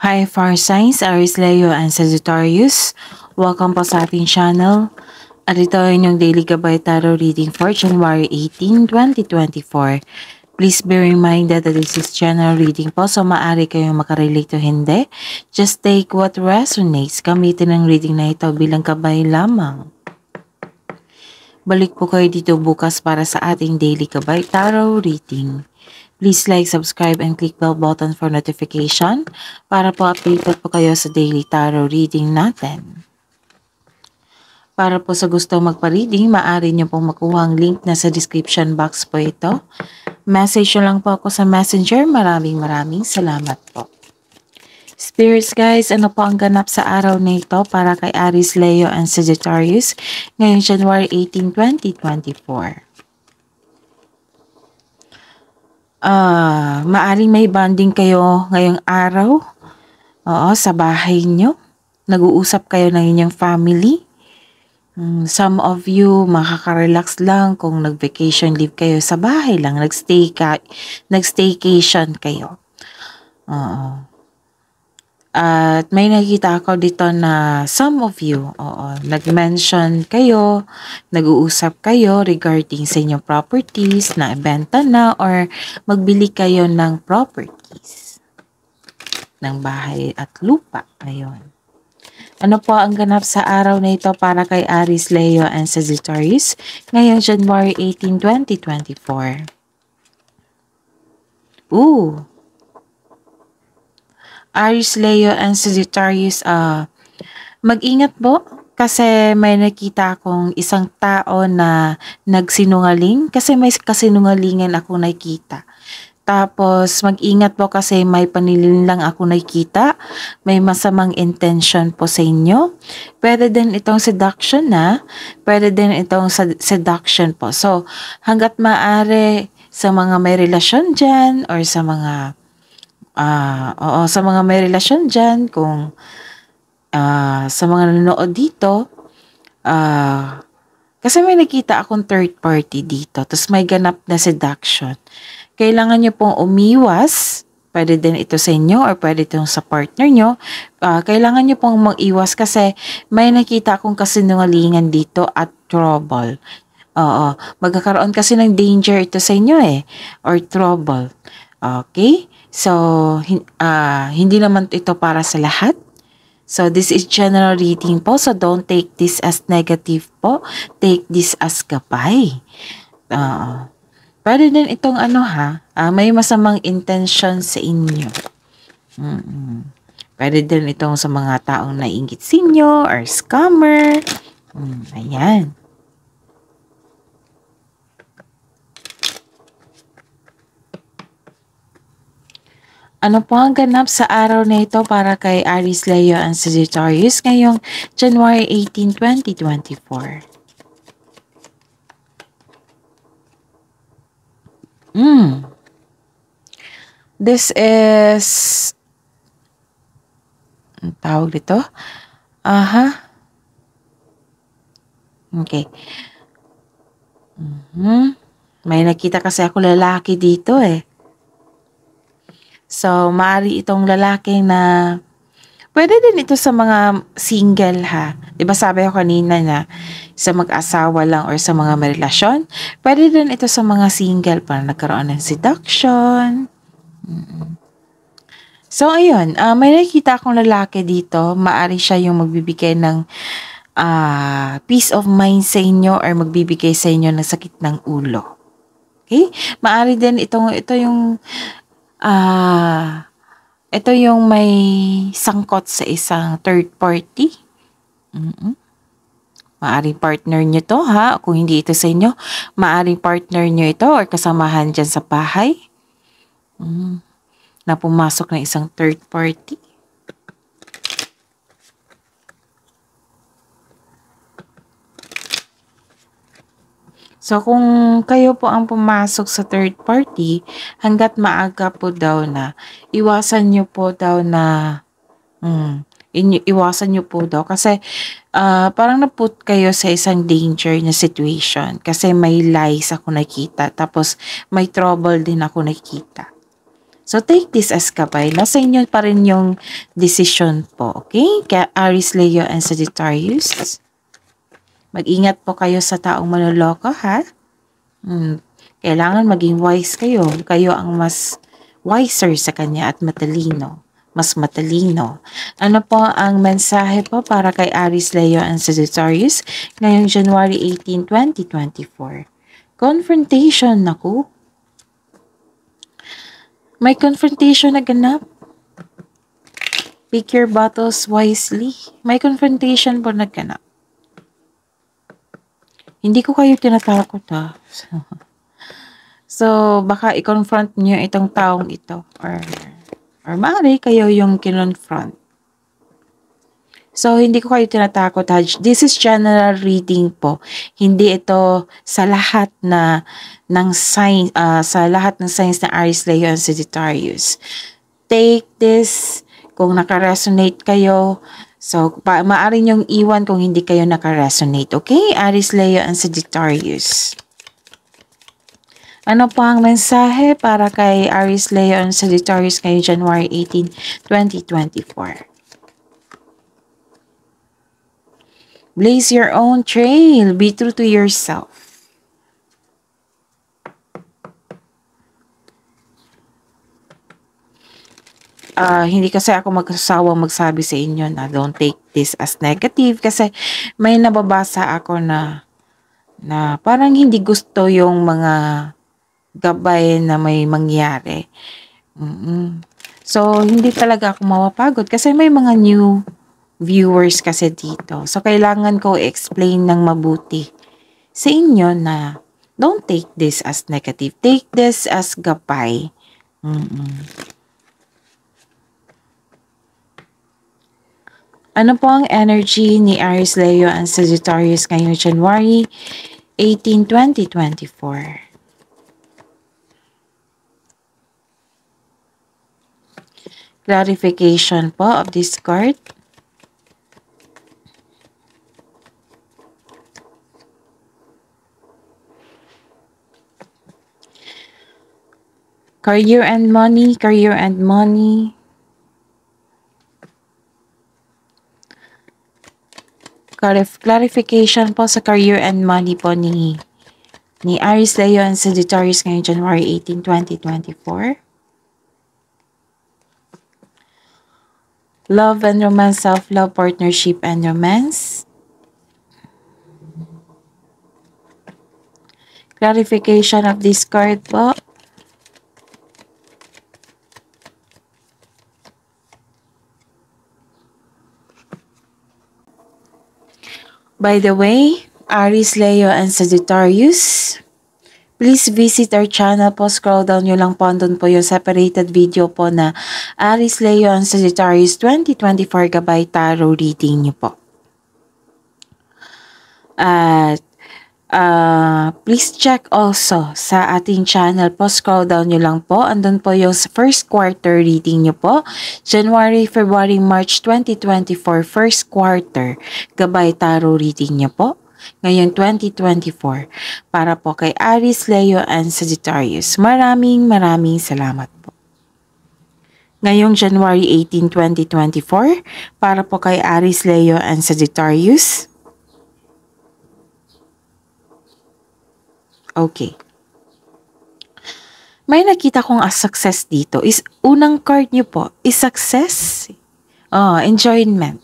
Hi Fire Signs, Aries Leo and Sagittarius. Welcome po sa ating channel. At ito ay inyong Daily Gabay Tarot Reading for January 18, 2024. Please be reminded that this is general reading po, so maaari kayong makarelate o hindi. Just take what resonates. Gamitin ang reading na ito bilang gabay lamang. Balik po kayo dito bukas para sa ating Daily Gabay Tarot Reading. Please like, subscribe, and click bell button for notification para po updated po kayo sa daily tarot reading natin. Para po sa gusto magpa-reading, maaari nyo pong makuha ang link na sa description box po ito. Message nyo lang po ako sa messenger. Maraming salamat po. Spirits guys, ano po ang ganap sa araw na ito para kay Aries, Leo, and Sagittarius ngayong January 18, 2024? Maaring may bonding kayo ngayong araw. Oo, sa bahay nyo. Nag-uusap kayo ng inyong family. Some of you makaka-relax lang kung nag-vacation leave kayo sa bahay lang. Nag-staycation kayo. Oo. At may nakita ako dito na some of you, nag-mention kayo, nag-uusap kayo regarding sa inyong properties na ibenta na or magbili kayo ng properties ng bahay at lupa. Ayun. Ano po ang ganap sa araw na ito para kay Aries, Leo, and Sagittarius ngayong January 18, 2024? Aries, Leo, and Sagittarius, mag-ingat po kasi may nakita akong isang tao na nagsinungaling kasi may kasinungalingan ako nakita. Tapos mag-ingat po kasi may panilin lang ako nakita, may masamang intention po sa inyo. Pwede din itong seduction pwede din itong seduction po. So hanggat maaari sa mga may relasyon dyan or sa mga sa mga may relasyon dyan, kung sa mga nanonood dito, kasi may nakita akong third party dito, tapos may ganap na seduction. Kailangan nyo pong umiwas, pwede din ito sa inyo or pwede ito sa partner nyo. Kailangan nyo pong mag-iwas kasi may nakita akong kasinungalingan dito at trouble. Magkakaroon kasi ng danger ito sa inyo or trouble. Okay? So, hindi naman ito para sa lahat. So, this is general reading po. So, don't take this as negative po. Take this as gabay. Pwede din itong may masamang intention sa inyo. Pwede din itong sa mga taong nainggit sa inyo or scammer. Ayan. Ano po ang ganap sa araw na ito para kay Aries, Leo, and Sagittarius ngayong January 18, 2024? This is ang tawag dito? Okay. May nakita kasi ako lalaki dito So, maaari itong lalaki na pwede din ito sa mga single Diba sabi ko kanina na sa mag-asawa lang or sa mga may relasyon. Pwede din ito sa mga single para nagkaroon ng seduction. So, ayun. May nakita akong lalaki dito. Maaari siya yung magbibigay ng peace of mind sa inyo or magbibigay sa inyo ng sakit ng ulo. Okay? Maaari din ito yung may sangkot sa isang third party. Maaring partner nyo to kung hindi ito sa inyo, maaring partner nyo ito or kasamahan dyan sa bahay. Na pumasok ng isang third party. So, kung kayo po ang pumasok sa third party, hanggat maaga po daw na, iwasan nyo po daw kasi parang naput kayo sa isang danger na situation kasi may lies ako nakita tapos may trouble din ako nakita. So, take this as gabay. Nasa inyo pa rin yung decision po, okay? Kaya Aries, Leo, and Sagittarius, mag-ingat po kayo sa taong manloloko, ha? Kailangan maging wise kayo. Kayo ang mas wiser sa kanya at matalino. Mas matalino. Ano po ang mensahe po para kay Aries, Leo, and Sagittarius ngayong January 18, 2024? Confrontation, naku. May confrontation na ganap. Pick your battles wisely. May confrontation po na ganap. Hindi ko kayo tinatakot, ha. So, baka i-confront niyo itong taong ito. Or maaari kayo yung kinonfront. So, hindi ko kayo tinatakot, ha. This is general reading po. Hindi ito sa lahat ng signs, sa lahat ng signs na Aries, Leo, and Sagittarius. Take this kung naka-resonate kayo. So, maaari niyong iwan kung hindi kayo naka-resonate. Okay? Aries, Leo, and Sagittarius. Ano po ang mensahe para kay Aries, Leo, and Sagittarius ngayong January 18, 2024? Blaze your own trail. Be true to yourself. Hindi kasi ako magsasawang magsabi sa inyo na don't take this as negative kasi may nababasa ako na parang hindi gusto yung mga gabay na may mangyari. So, hindi talaga ako mapapagod kasi may mga new viewers kasi dito. So, kailangan ko explain ng mabuti sa inyo na don't take this as negative. Take this as gabay. Ano po ang energy ni Aries, Leo, and Sagittarius ngayong January 18, 2024? Clarification po of this card. Career and money, career and money. Clarification po sa career and money po ni Aries, Leo, and Sagittarius ngayong January 18, 2024. Love and romance, self-love, partnership and romance. Clarification of this card po. By the way, Aries, Leo, and Sagittarius, please visit our channel po. Scroll down nyo lang po. Andun po yung separated video po na Aries, Leo, and Sagittarius 2024 gabay tarot reading nyo po. At please check also sa ating channel po. Scroll down nyo lang po. Andun po yung first quarter reading nyo po. January, February, March 2024 first quarter gabay tarot reading nyo po. Ngayon 2024 para po kay Aries, Leo, and Sagittarius. Maraming salamat po. Ngayong January 18, 2024 para po kay Aries, Leo, and Sagittarius. Okay. May nakita kong as success dito. Unang card nyo po is success. Enjoyment.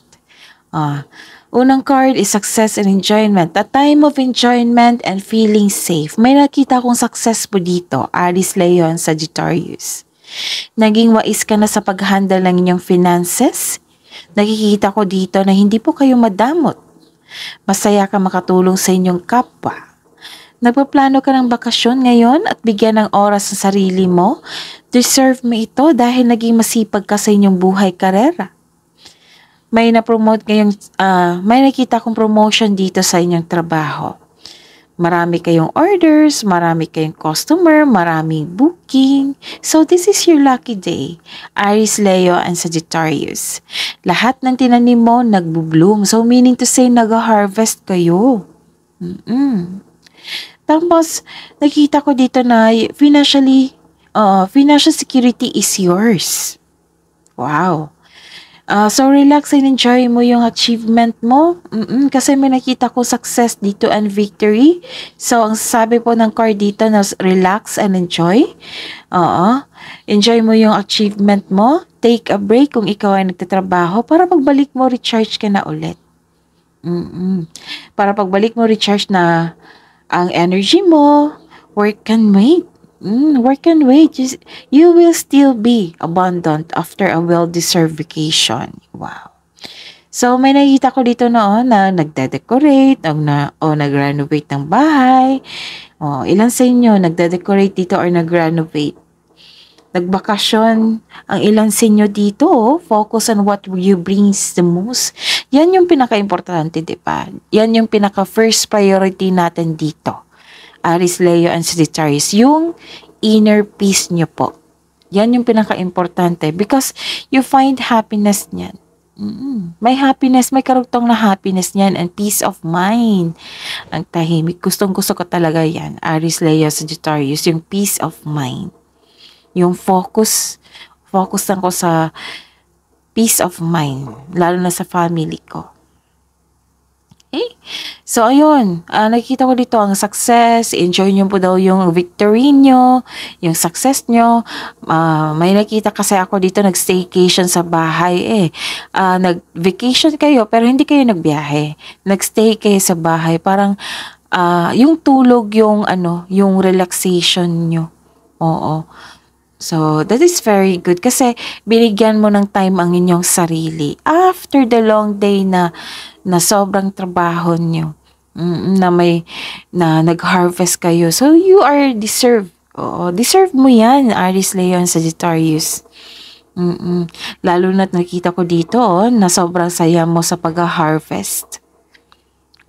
Unang card is success and enjoyment. A time of enjoyment and feeling safe. May nakita kong success po dito. Aries, Leo, and Sagittarius. Naging wais ka na sa pag-handle ng inyong finances. Nakikita ko dito na hindi po kayo madamot. Masaya ka makatulong sa inyong kapwa. Nagpaplano ka ng bakasyon ngayon at bigyan ng oras sa sarili mo. Deserve mo ito dahil naging masipag ka sa inyong buhay karera. May na-promote ngayong, may nakita kong promotion dito sa inyong trabaho. Marami kayong orders, marami kayong customer, maraming booking. So this is your lucky day. Aries, Leo, and Sagittarius. Lahat ng tinanim mo nagbo-bloom. So meaning to say nag-harvest kayo. Tapos, nakita ko dito na financially Financial security is yours. Wow. So relax and enjoy mo yung achievement mo. Kasi may nakita ko success dito and victory. So ang sabi po ng card dito na relax and enjoy. Oo. Enjoy mo yung achievement mo. Take a break kung ikaw ay nagtatrabaho para pagbalik mo, recharge ka na ulit. Para pagbalik mo, recharge na ang energy mo. Work can wait. Work can wait. You will still be abundant after a well-deserved vacation. Wow. So, may nakita ko dito noon na nagde-decorate o nag-renovate ng bahay. Ilan sa inyo nagde-decorate dito or nag-renovate? Nagbakasyon ang ilan sa inyo dito, focus on what you brings the most. Yan yung pinaka-importante, di ba? Yan yung pinaka-first priority natin dito. Aries, Leo, and Sagittarius, yung inner peace nyo po. Yan yung pinaka-importante because you find happiness niyan. May happiness, may karugtong na happiness niyan and peace of mind. Ang tahimik, gustong-gusto ko talaga yan. Aries, Leo, Sagittarius, yung peace of mind. Yung focus lang ko sa peace of mind, lalo na sa family ko. Okay? So, ayun, nakikita ko dito ang success, enjoy nyo po daw yung victory nyo, yung success nyo. May nakita kasi ako dito, nag-staycation sa bahay nag-vacation kayo, pero hindi kayo nagbiyahe. Nag-stay kayo sa bahay, parang yung tulog, yung relaxation nyo. Oo. So, that is very good kasi binigyan mo ng time ang inyong sarili. After the long day na sobrang trabaho nyo, na nag-harvest kayo. So, you are deserve. Deserve mo yan, Aries, Leo, and Sagittarius. Lalo na't nakita ko dito, na sobrang saya mo sa pag-harvest.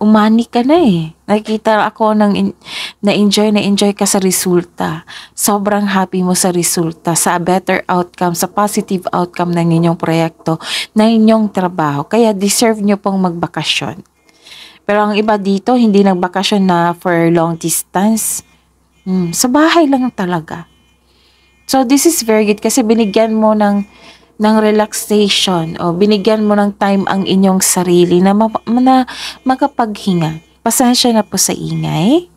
Umani ka na Nakita ako na-enjoy ka sa resulta. Sobrang happy mo sa resulta, sa better outcome, sa positive outcome ng inyong proyekto, ng inyong trabaho. Kaya deserve nyo pong magbakasyon. Pero ang iba dito, hindi nagbakasyon na for long distance. Sa bahay lang talaga. So this is very good kasi binigyan mo ng relaxation o binigyan mo ng time ang inyong sarili na makapaghinga. Pasensya na po sa ingay.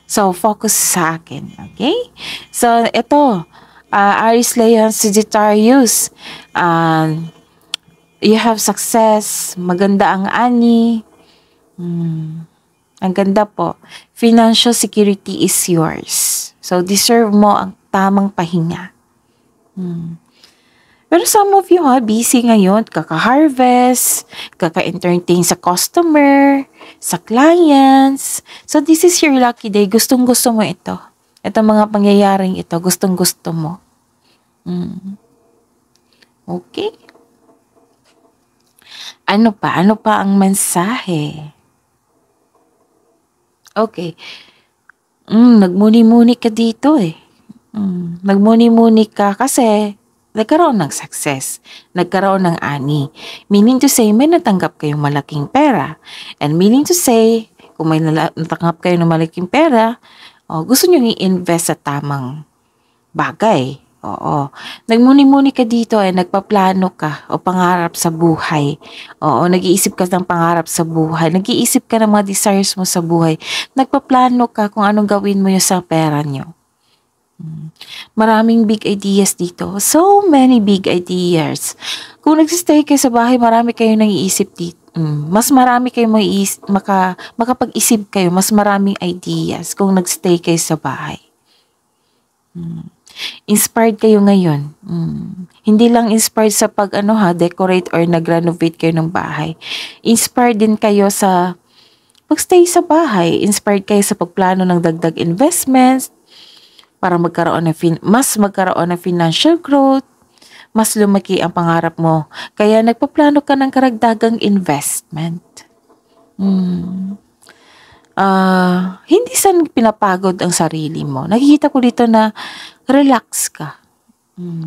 So, focus sa akin. Okay? So, ito. Aries, Leo, Sagittarius. You have success. Maganda ang ani. Ang ganda po. Financial security is yours. So, deserve mo ang tamang pahinga. Pero some of you busy ngayon, kaka-harvest, kaka-entertain sa customer, sa clients. So this is your lucky day. Gustong-gusto mo ito. Itong mga pangyayaring ito, gustong-gusto mo. Okay? Ano pa? Ano pa ang mensahe? Okay. Nagmuni-muni ka dito Nagmuni-muni ka kasi nagkaroon ng success, nagkaroon ng ani. Meaning to say, may natanggap kayong malaking pera. And meaning to say, kung may natanggap kayo ng malaking pera, gusto nyo i-invest sa tamang bagay. Nagmuni-muni ka dito nagpaplano ka o pangarap sa buhay. Nag-iisip ka ng pangarap sa buhay. Nag-iisip ka ng mga desires mo sa buhay. Nagpaplano ka kung anong gawin mo yung sa pera nyo. Maraming big ideas dito. So many big ideas. Kung nagsistay kayo sa bahay, marami kayong naiisip dito. Mas marami kayong makapag-isip kayo. Mas maraming ideas kung nagstay kayo sa bahay. Inspired kayo ngayon. Hindi lang inspired sa decorate or nag-renovate kayo ng bahay. Inspired din kayo sa pagstay sa bahay. Inspired kayo sa pagplano ng dagdag investments, para mas magkaroon ng financial growth, mas lumaki ang pangarap mo. Kaya nagpaplano ka ng karagdagang investment. Hindi saan pinapagod ang sarili mo. Nakikita ko dito na relax ka.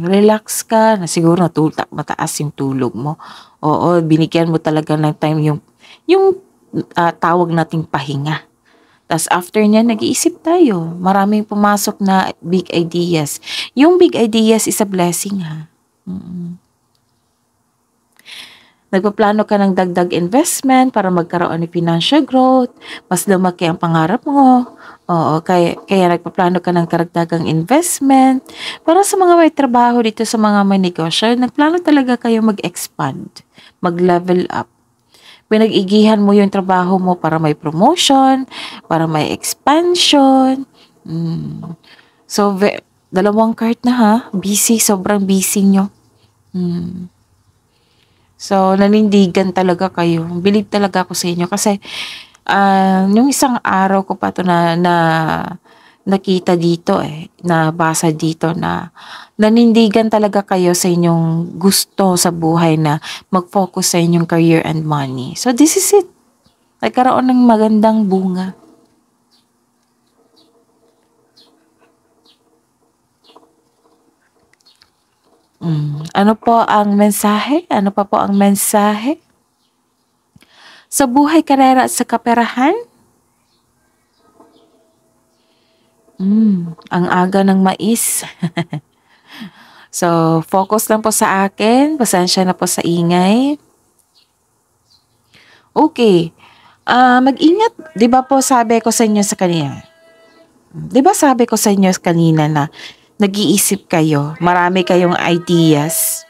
Relax ka, na siguro mataas yung tulog mo. Binigyan mo talaga ng time yung tawag nating pahinga. Tas after niyan nag-iisip tayo, maraming pumasok na big ideas. Yung big ideas is a blessing ha. Nagpaplano ka ng dagdag investment para magkaroon ng financial growth, mas lumaki ang pangarap mo. Oo, kaya nagpaplano ka ng karagdagang investment. Para sa mga may trabaho dito sa mga may negosyo, nagplano talaga kayo mag-expand, mag-level up. Pinag-igihan mo yung trabaho mo para may promotion, para may expansion. Mm. So, dalawang card na ha. Busy, sobrang busy nyo. So, nanindigan talaga kayo. Believe talaga ako sa inyo kasi yung isang araw ko pa to na nakita dito nabasa dito na nanindigan talaga kayo sa inyong gusto sa buhay na mag-focus sa inyong career and money. So, this is it. Nagkaroon ng magandang bunga. Ano po ang mensahe? Ano pa po ang mensahe? Sa buhay, karera at sa kaperahan? Ang aga ng mais. So, focus lang po sa akin. Pasensya na po sa ingay. Okay. Mag-ingat. Di ba po sabi ko sa inyo sa kanina? Di ba sabi ko sa inyo kanina na nag-iisip kayo, marami kayong ideas.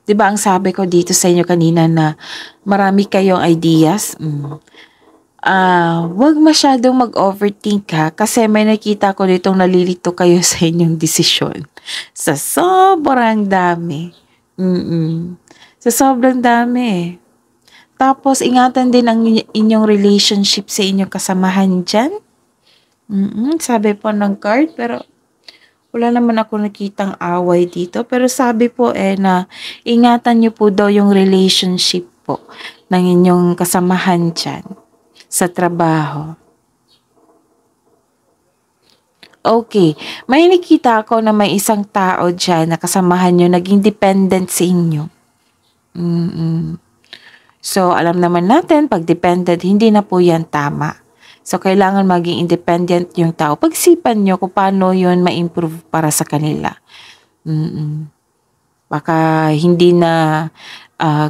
Di ba ang sabi ko dito sa inyo kanina na marami kayong ideas? Wag masyadong mag-overthink ha kasi may nakita ko ditong nalilito kayo sa inyong desisyon. Sa sobrang dami. Sa sobrang dami. Tapos, ingatan din ang inyong relationship sa inyong kasamahan dyan. Sabi po ng card, pero wala naman ako nakitang away dito. Pero sabi po na ingatan nyo po daw yung relationship po ng inyong kasamahan dyan sa trabaho. Okay, may nakita ako na may isang tao dyan na kasamahan nyo naging dependent sa inyo. So, alam naman natin, pag dependent, hindi na po yan tama. So, kailangan maging independent yung tao. Pagsipan nyo kung paano yun ma-improve para sa kanila. Baka hindi na,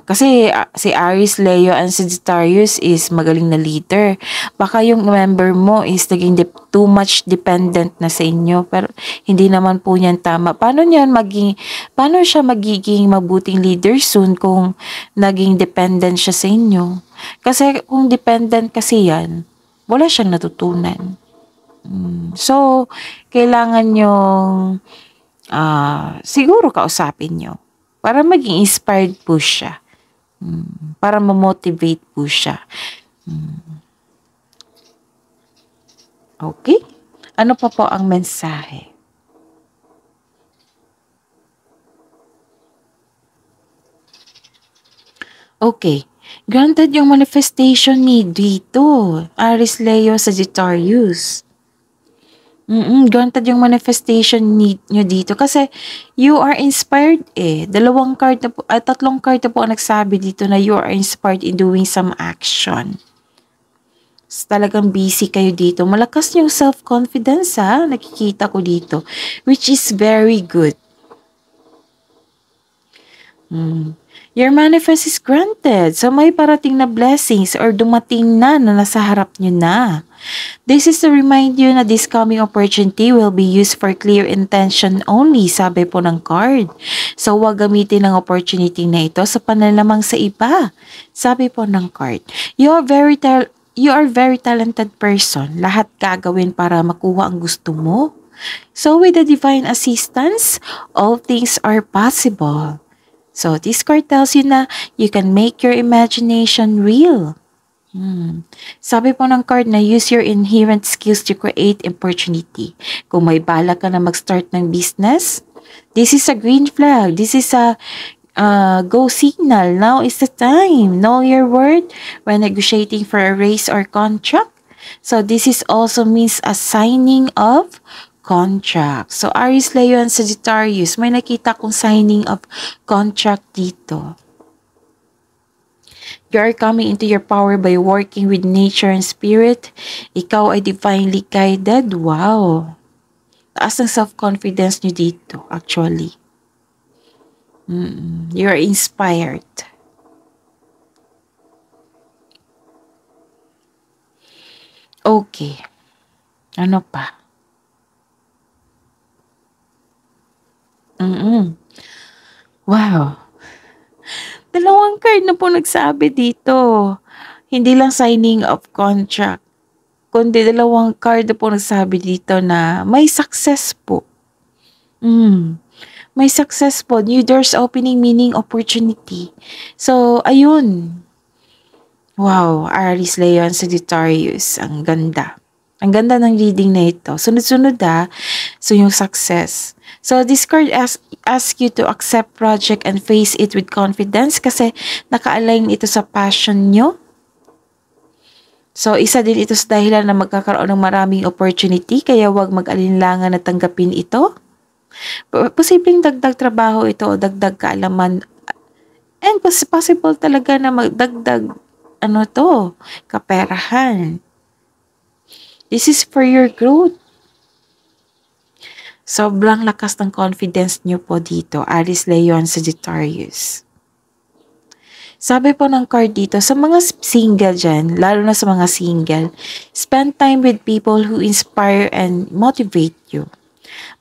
kasi si Aries, Leo, and Sagittarius is magaling na leader. Baka yung member mo is naging too much dependent na sa inyo. Pero hindi naman po yan tama. Paano siya magiging mabuting leader soon kung naging dependent siya sa inyo? Kasi kung dependent kasi yan, wala siyang natutunan. So, kailangan yung siguro kausapin nyo para maging inspired po siya. Para ma-motivate po siya. Okay? Ano pa po ang mensahe? Okay. Granted yung manifestation ni dito. Aries, Leo, Sagittarius. Granted yung manifestation nyo dito kasi you are inspired Tatlong card na po ang nagsabi dito na you are inspired in doing some action. Talagang busy kayo dito. Malakas yung self-confidence nakikita ko dito, which is very good. Your manifest is granted. So may parating na blessings or dumating na nasa harap nyo na. This is to remind you na this coming opportunity will be used for clear intention only, sabi po ng card. So huwag gamitin ang opportunity na ito sa panlalamang sa iba, sabi po ng card. You are very talented person. Lahat gagawin para makuha ang gusto mo. So with the divine assistance, all things are possible. So, this card tells you na you can make your imagination real. Sabi po ng card na use your inherent skills to create opportunity. Kung may balak ka na mag-start ng business, this is a green flag. This is a go signal. Now is the time. Know your word when negotiating for a raise or contract. So, this is also means a signing of contract. So, Aries, Leo, and Sagittarius, may nakita kong signing of contract dito. You are coming into your power by working with nature and spirit. Ikaw ay divinely guided. Wow! Taas ng self-confidence nyo dito, actually. You are inspired. Okay. Ano pa? Wow. Dalawang card na po nagsabi dito. Hindi lang signing of contract, kundi dalawang card na po nagsabi dito na may success po. May success po. New doors opening, meaning opportunity. So, ayun. Wow, Aries, Leo, and Sagittarius. Ang ganda. Ang ganda ng reading na ito. Sunod-sunod So, yung success. So, this card ask you to accept project and face it with confidence kasi naka-align ito sa passion nyo. So, isa din ito sa dahilan na magkakaroon ng maraming opportunity kaya huwag mag-alinlangan na tanggapin ito. Posibleng dagdag trabaho ito o dagdag kaalaman. And possible talaga na magdagdag kaperahan. This is for your growth. Sobrang lakas ng confidence nyo po dito, Aries, Leo, and Sagittarius. Sabi po ng card dito, sa mga single dyan, lalo na sa mga single, spend time with people who inspire and motivate you.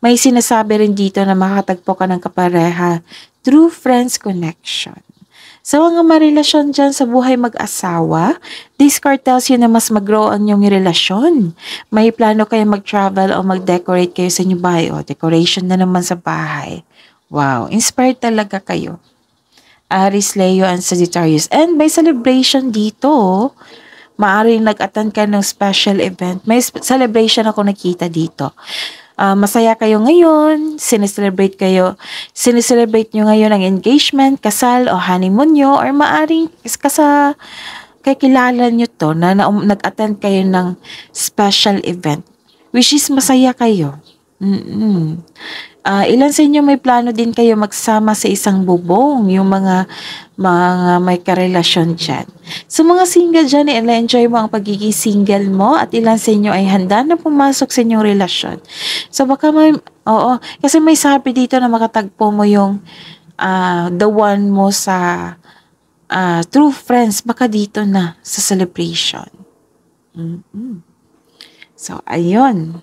May sinasabi rin dito na makatagpo ka ng kapareha through friends connection. Sa mga marelasyon dyan sa buhay mag-asawa, this card tells you na mas mag-grow ang inyong relasyon. May plano kayo mag-travel o mag-decorate kayo sa inyong bahay o decoration na naman sa bahay. Wow, inspired talaga kayo. Aries, Leo, and Sagittarius. And may celebration dito. Maaaring nag-attend ka ng special event. May celebration ako nakita dito. Masaya kayo ngayon, sineselebrate nyo ngayon ang engagement, kasal o honeymoon nyo, or maaring kakilala nyo to na nag-attend kayo ng special event, which is masaya kayo. Ilan sa inyo may plano din kayo magsama sa isang bubong, yung mga may karelasyon dyan. So mga single dyan, enjoy mo ang pagiging single mo at ilan sa inyo ay handa na pumasok sa inyong relasyon. So baka kasi may sabi dito na makatagpo mo yung the one mo sa true friends, baka dito na sa celebration. So ayun.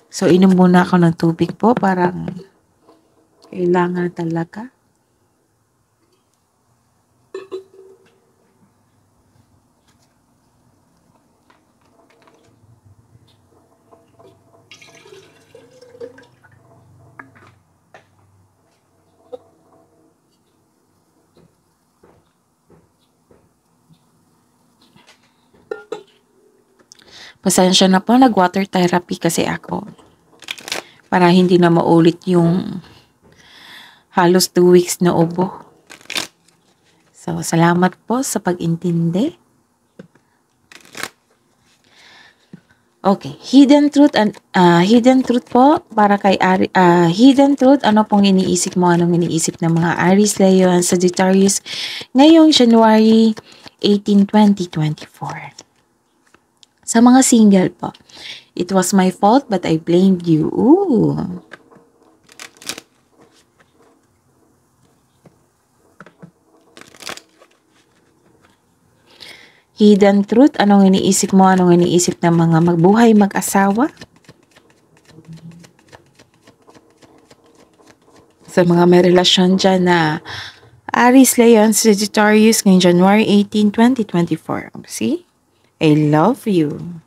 So inom muna ako ng tubig po, parang kailangan talaga. Pasensya na po, nag-water therapy kasi ako. Para hindi na maulit yung halos 2 weeks na ubo. So, salamat po sa pag-intindi. Okay, hidden truth po para kay hidden truth, ano pong iniisip mo, anong iniisip ng mga Aries, Leo, and Sagittarius ngayong January 18, 2024. Sa mga single po, it was my fault but I blamed you. Ooh. Hidden truth, anong iniisip mo, anong iniisip ng mga magbuhay mag-asawa? Sa mga may relasyon dyan na Aries, Leo, and Sagittarius ngayong January 18, 2024. See? I love you.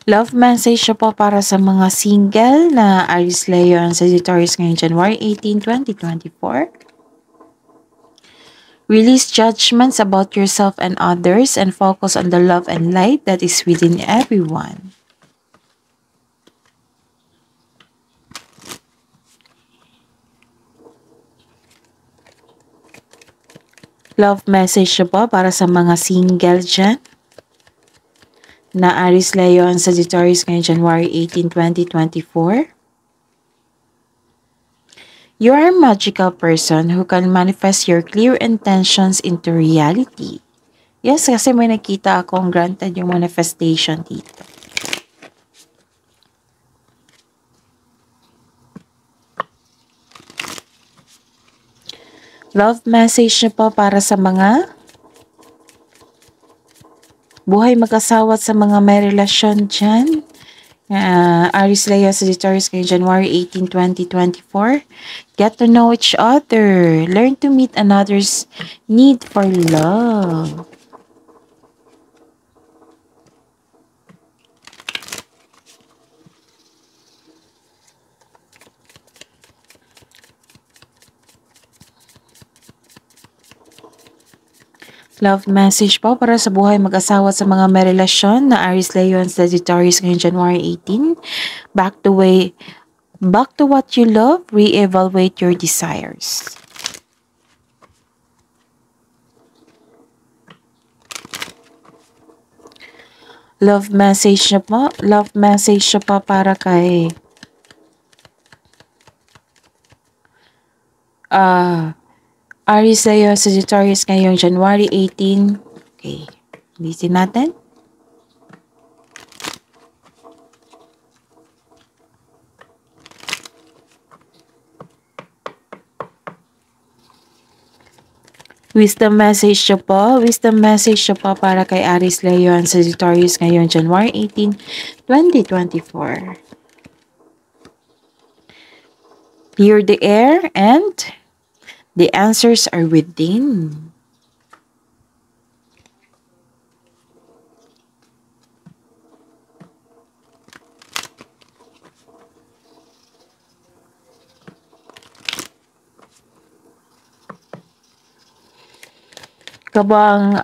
Love message siya po para sa mga single na Aries, Leo, and Sagittarius ngayong January 18, 2024. Release judgments about yourself and others and focus on the love and light that is within everyone. Love message siya po para sa mga single dyan na Aries, Leo, and Sagittarius ngayong January 18, 2024. You are a magical person who can manifest your clear intentions into reality. Yes, kasi may nakita akong granted yung manifestation dito. Love message niyo po para sa mga buhay mag-asawa at sa mga may relasyon dyan. Aries, Leo, Sagittarius ngayong January 18, 2024. Get to know each other. Learn to meet another's need for love. Love message po para sa buhay mag-asawa sa mga may relasyon na Aries, Leo, and Sagittarius ngayong January 18. Back to what you love, re-evaluate your desires. Love message niyo po. Love message niyo po para kay Aries, Leo, Sagittarius ngayong January 18. Okay, ulitin natin. Wisdom message siya po. Wisdom message siya po para kay Aries, Leo, and Sagittarius ngayong January 18, 2024. Clear the air and the answers are within. Kabuang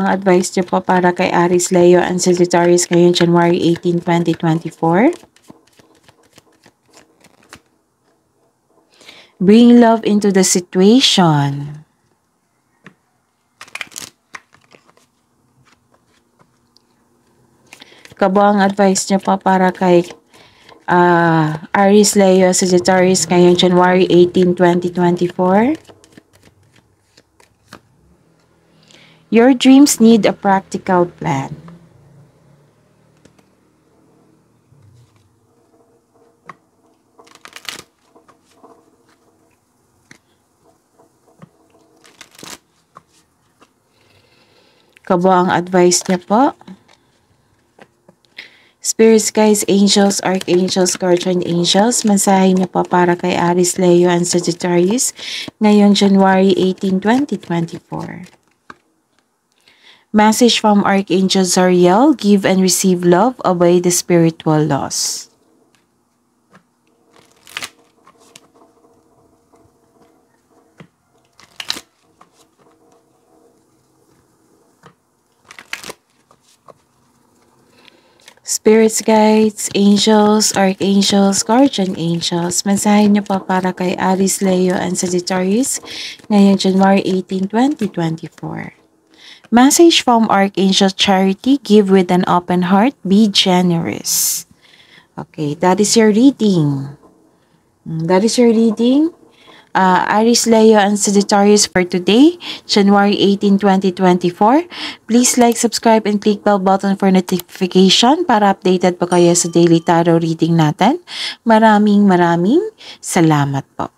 advice niyo po para kay Aries, Leo, and Sagittarius ngayong January 18, 2024. Bring love into the situation. Kabuang advice niyo po para kay Aries, Leo, Sagittarius ngayong January 18, 2024. Your dreams need a practical plan. Kabuang advice niya po. Spirits, guides, angels, archangels, guardian angels, mensahe niya po para kay Aries, Leo, and Sagittarius ngayong January 18, 2024. Message from Archangel Zariel, give and receive love, obey the spiritual laws. Spirits, guides, angels, archangels, guardian angels, mensahe niyo po para kay Aries, Leo, and Sagittarius ngayong January 18, 2024. Message from Archangel Charity, give with an open heart, be generous. Okay, that is your reading. That is your reading. Aries, Leo, and Sagittarius for today, January 18, 2024. Please like, subscribe, and click bell button for notification para updated po kayo sa daily tarot reading natin. Maraming salamat po.